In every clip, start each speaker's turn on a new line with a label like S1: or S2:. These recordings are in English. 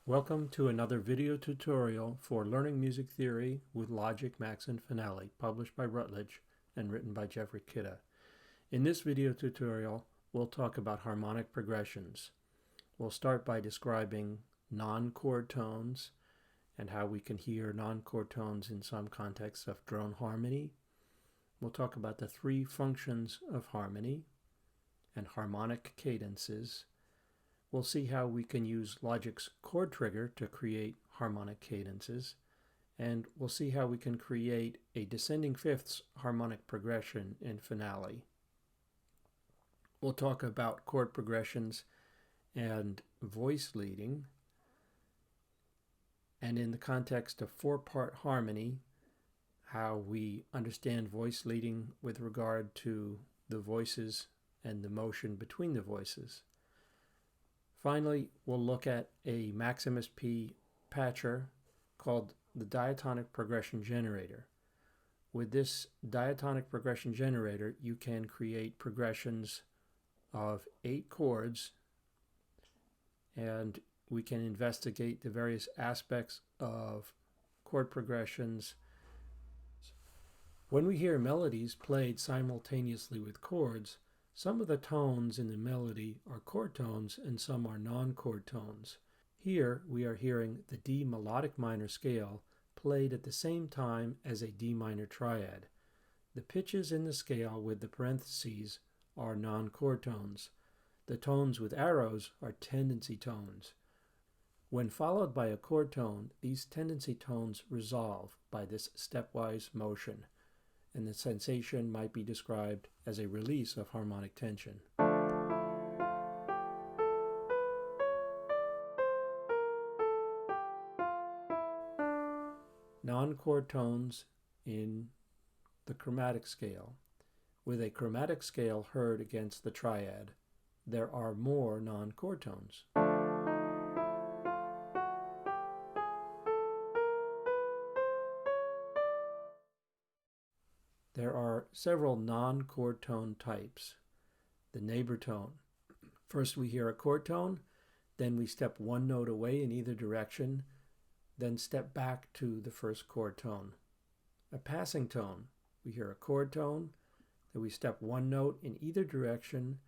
S1: Welcome to another video tutorial for Learning Music Theory with Logic, Max, and Finale, published by Routledge and written by Jeffrey Kidda. In this video tutorial, we'll talk about harmonic progressions. We'll start by describing non-chord tones and how we can hear non-chord tones in some contexts of drone harmony. We'll talk about the three functions of harmony and harmonic cadences. We'll see how we can use Logic's chord trigger to create harmonic cadences, and we'll see how we can create a descending fifths harmonic progression in Finale. We'll talk about chord progressions and voice leading, and in the context of four-part harmony, how we understand voice leading with regard to the voices and the motion between the voices. Finally, we'll look at a Maximus P patcher called the diatonic progression generator. With this diatonic progression generator, you can create progressions of 8 chords, and we can investigate the various aspects of chord progressions. When we hear melodies played simultaneously with chords, some of the tones in the melody are chord tones and some are non-chord tones. Here we are hearing the D melodic minor scale played at the same time as a D minor triad. The pitches in the scale with the parentheses are non-chord tones. The tones with arrows are tendency tones. When followed by a chord tone, these tendency tones resolve by this stepwise motion, and the sensation might be described as a release of harmonic tension. Non-chord tones in the chromatic scale. With a chromatic scale heard against the triad, there are more non-chord tones. There are several non-chord tone types. The neighbor tone. First we hear a chord tone, then we step one note away in either direction, then step back to the first chord tone. A passing tone. We hear a chord tone, then we step one note in either direction,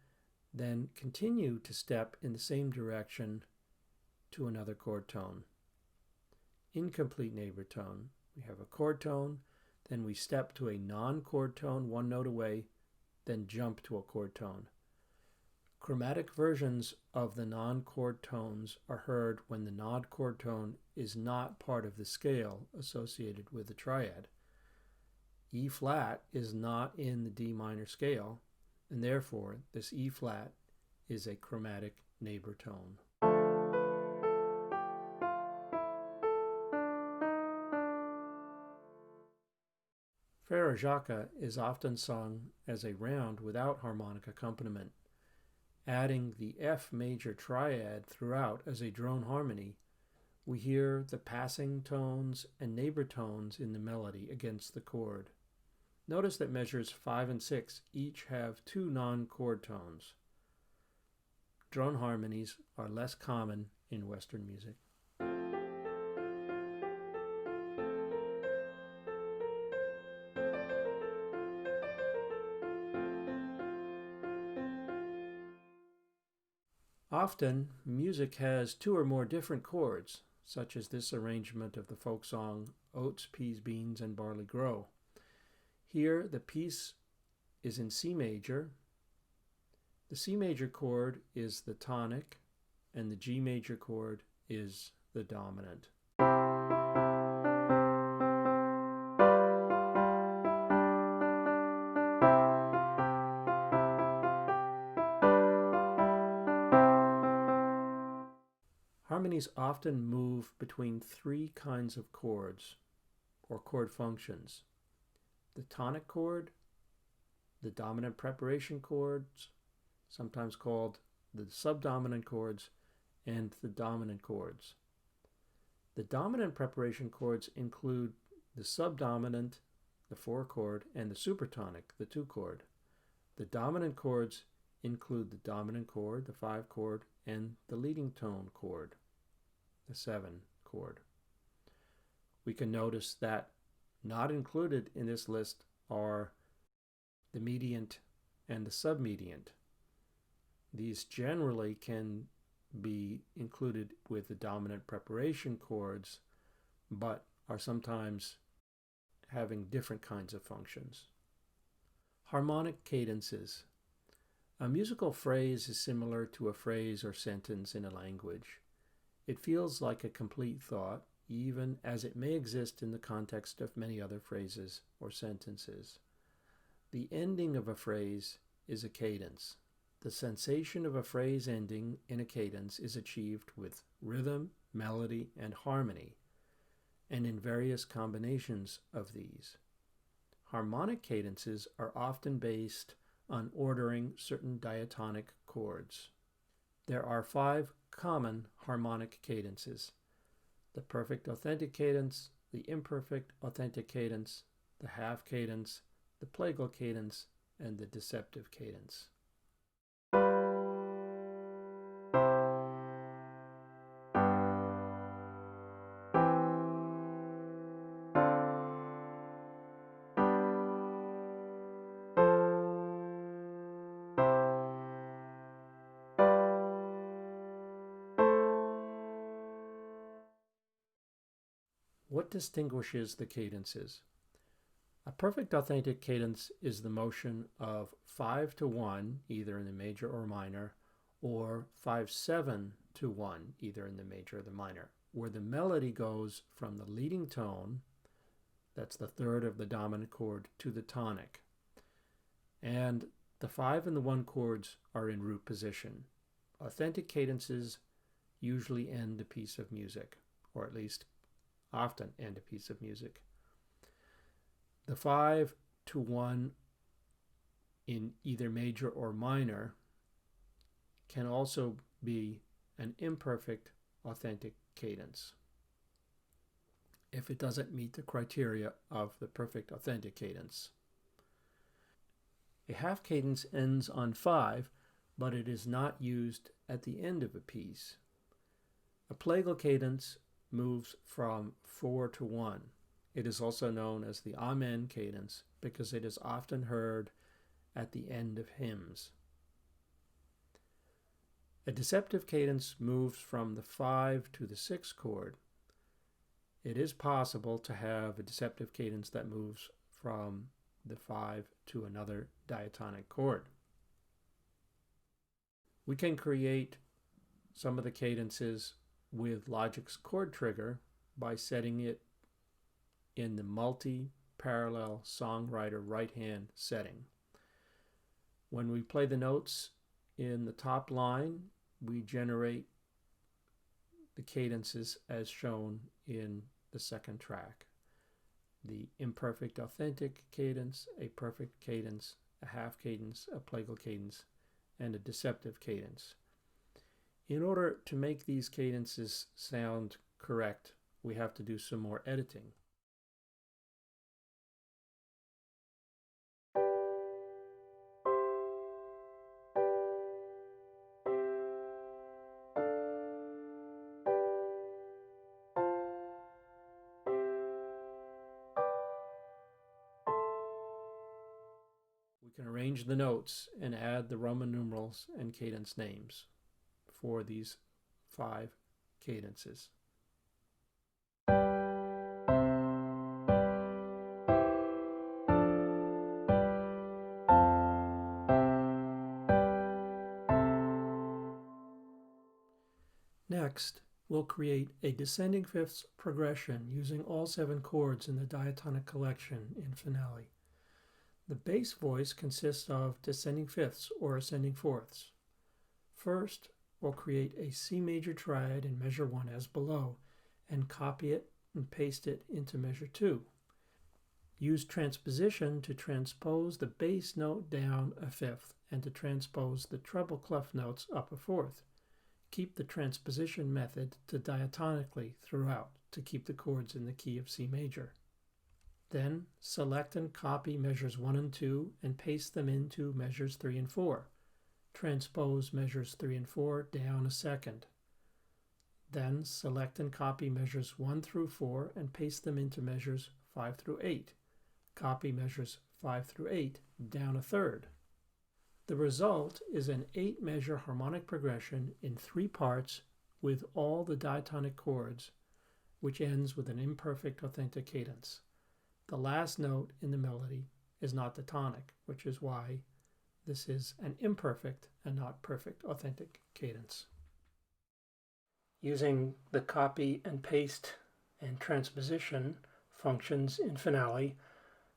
S1: then continue to step in the same direction to another chord tone. Incomplete neighbor tone. We have a chord tone, then we step to a non-chord tone one note away, then jump to a chord tone. Chromatic versions of the non-chord tones are heard when the non-chord tone is not part of the scale associated with the triad. E flat is not in the D minor scale, and therefore this E flat is a chromatic neighbor tone. Frere Jacques is often sung as a round without harmonic accompaniment. Adding the F major triad throughout as a drone harmony, we hear the passing tones and neighbor tones in the melody against the chord. Notice that measures 5 and 6 each have 2 non-chord tones. Drone harmonies are less common in Western music. Often, music has 2 or more different chords, such as this arrangement of the folk song, Oats, Peas, Beans, and Barley Grow. Here, the piece is in C major. The C major chord is the tonic, and the G major chord is the dominant. Harmonies often move between 3 kinds of chords, or chord functions. The tonic chord, the dominant preparation chords, sometimes called the subdominant chords, and the dominant chords. The dominant preparation chords include the subdominant, the 4 chord, and the supertonic, the 2 chord. The dominant chords include the dominant chord, the 5 chord, and the leading tone chord. the 7 chord. We can notice that not included in this list are the mediant and the submediant. These generally can be included with the dominant preparation chords, but are sometimes having different kinds of functions. Harmonic cadences. A musical phrase is similar to a phrase or sentence in a language. It feels like a complete thought, even as it may exist in the context of many other phrases or sentences. The ending of a phrase is a cadence. The sensation of a phrase ending in a cadence is achieved with rhythm, melody, and harmony, and in various combinations of these. Harmonic cadences are often based on ordering certain diatonic chords. There are 5 common harmonic cadences: the perfect authentic cadence, the imperfect authentic cadence, the half cadence, the plagal cadence, and the deceptive cadence. What distinguishes the cadences? A perfect authentic cadence is the motion of 5-1, either in the major or minor, or 5-7-1, either in the major or the minor, where the melody goes from the leading tone, that's the third of the dominant chord, to the tonic. And the 5 and the 1 chords are in root position. Authentic cadences usually end a piece of music, or at least often end a piece of music. The 5-1 in either major or minor can also be an imperfect authentic cadence if it doesn't meet the criteria of the perfect authentic cadence. A half cadence ends on 5, but it is not used at the end of a piece. A plagal cadence moves from 4-1. It is also known as the Amen cadence because it is often heard at the end of hymns. A deceptive cadence moves from the 5 to the 6 chord. It is possible to have a deceptive cadence that moves from the 5 to another diatonic chord. We can create some of the cadences with Logic's chord trigger by setting it in the multi-parallel songwriter right-hand setting. When we play the notes in the top line, we generate the cadences as shown in the second track. The imperfect authentic cadence, a perfect cadence, a half cadence, a plagal cadence, and a deceptive cadence. In order to make these cadences sound correct, we have to do some more editing. We can arrange the notes and add the Roman numerals and cadence names for these 5 cadences. Next, we'll create a descending fifths progression using all 7 chords in the diatonic collection in finale. The bass voice consists of descending fifths or ascending fourths. First, we'll create a C major triad in measure 1 as below, and copy it and paste it into measure 2. Use transposition to transpose the bass note down a fifth and to transpose the treble clef notes up a fourth. Keep the transposition method to diatonically throughout to keep the chords in the key of C major. Then select and copy measures 1 and 2 and paste them into measures 3 and 4. Transpose measures 3 and 4 down a second. Then select and copy measures 1 through 4 and paste them into measures 5 through 8. Copy measures 5 through 8 down a third. The result is an 8-measure harmonic progression in 3 parts with all the diatonic chords, which ends with an imperfect authentic cadence. The last note in the melody is not the tonic, which is why this is an imperfect and not perfect authentic cadence. Using the copy and paste and transposition functions in Finale,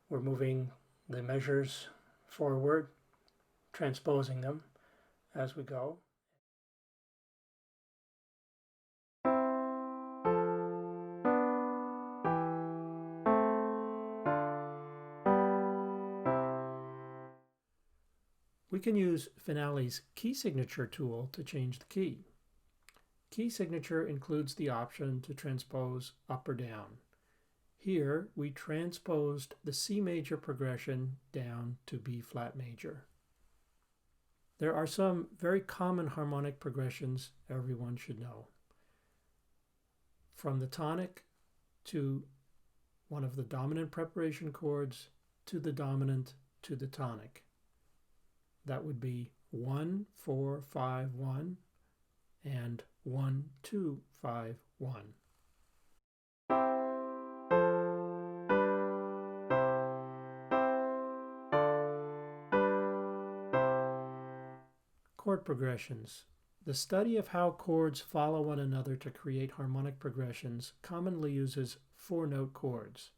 S1: we're moving the measures forward, transposing them as we go. We can use Finale's key signature tool to change the key. Key signature includes the option to transpose up or down. Here we transposed the C major progression down to B flat major. There are some very common harmonic progressions everyone should know. From the tonic to one of the dominant preparation chords to the dominant to the tonic. That would be 1, 4, 5, 1 and 1, 2, 5, 1. Chord progressions. The study of how chords follow one another to create harmonic progressions commonly uses 4-note chords.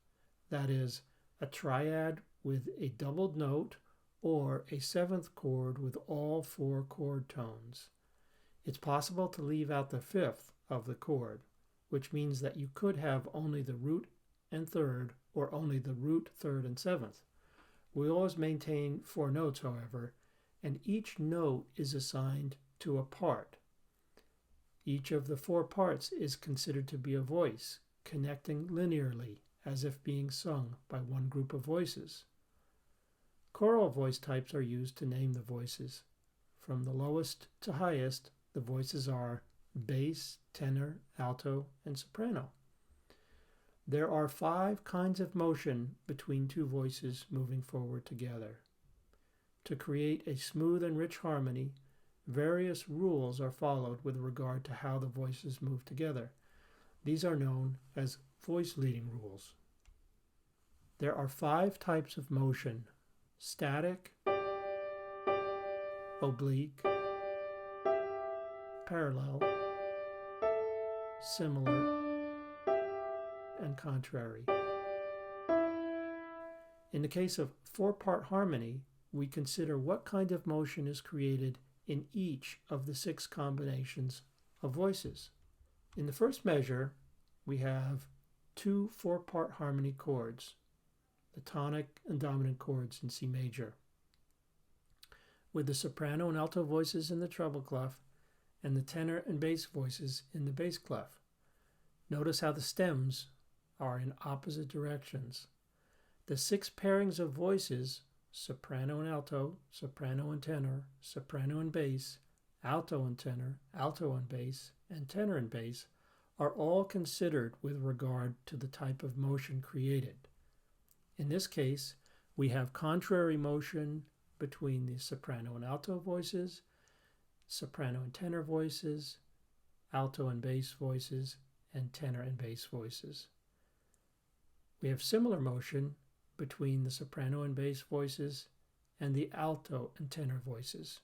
S1: That is, a triad with a doubled note or a 7th chord with all 4 chord tones. It's possible to leave out the 5th of the chord, which means that you could have only the root and 3rd or only the root, 3rd, and 7th. We always maintain 4 notes, however, and each note is assigned to a part. Each of the 4 parts is considered to be a voice, connecting linearly, as if being sung by one group of voices. Choral voice types are used to name the voices. From the lowest to highest, the voices are bass, tenor, alto, and soprano. There are 5 kinds of motion between 2 voices moving forward together. To create a smooth and rich harmony, various rules are followed with regard to how the voices move together. These are known as voice leading rules. There are 5 types of motion: static, oblique, parallel, similar, and contrary. In the case of 4-part harmony, we consider what kind of motion is created in each of the 6 combinations of voices. In the first measure, we have 2 4-part harmony chords, the tonic and dominant chords in C major, with the soprano and alto voices in the treble clef and the tenor and bass voices in the bass clef. Notice how the stems are in opposite directions. The 6 pairings of voices, soprano and alto, soprano and tenor, soprano and bass, alto and tenor, alto and bass, and tenor and bass, are all considered with regard to the type of motion created. In this case, we have contrary motion between the soprano and alto voices, soprano and tenor voices, alto and bass voices, and tenor and bass voices. We have similar motion between the soprano and bass voices and the alto and tenor voices.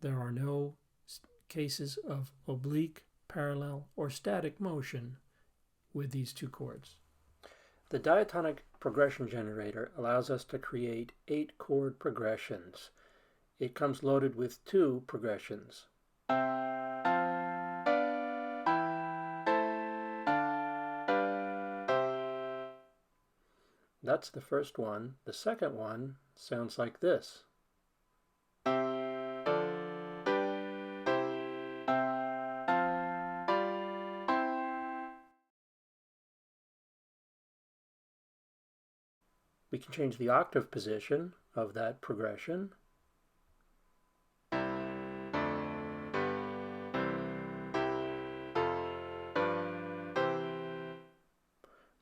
S1: There are no cases of oblique, parallel, or static motion with these 2 chords. The diatonic progression generator allows us to create 8 chord progressions. It comes loaded with 2 progressions. That's the first one. The second one sounds like this. We can change the octave position of that progression.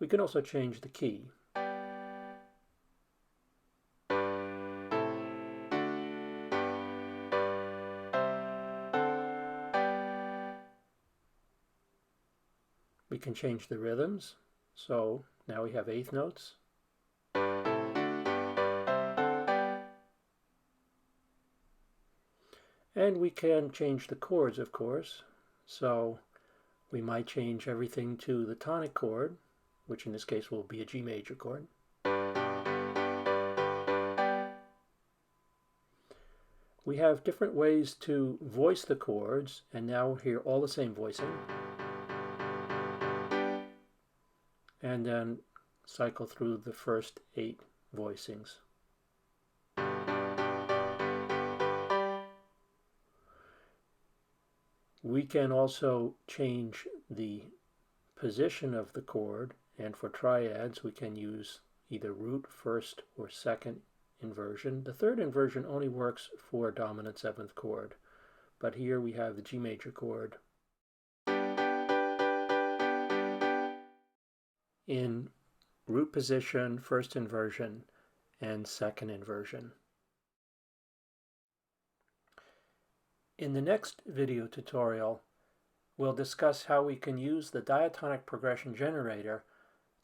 S1: We can also change the key. We can change the rhythms. So now we have eighth notes. And we can change the chords, of course. So we might change everything to the tonic chord, which in this case will be a G major chord. We have different ways to voice the chords, and now we'll hear all the same voicing. And then cycle through the first 8 voicings. We can also change the position of the chord, and for triads we can use either root, first, or second inversion. The third inversion only works for dominant 7th chord, but here we have the G major chord in root position, first inversion, and second inversion. In the next video tutorial, we'll discuss how we can use the diatonic progression generator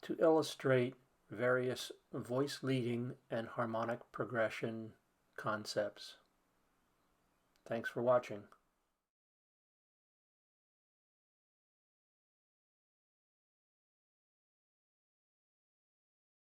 S1: to illustrate various voice leading and harmonic progression concepts. Thanks for watching.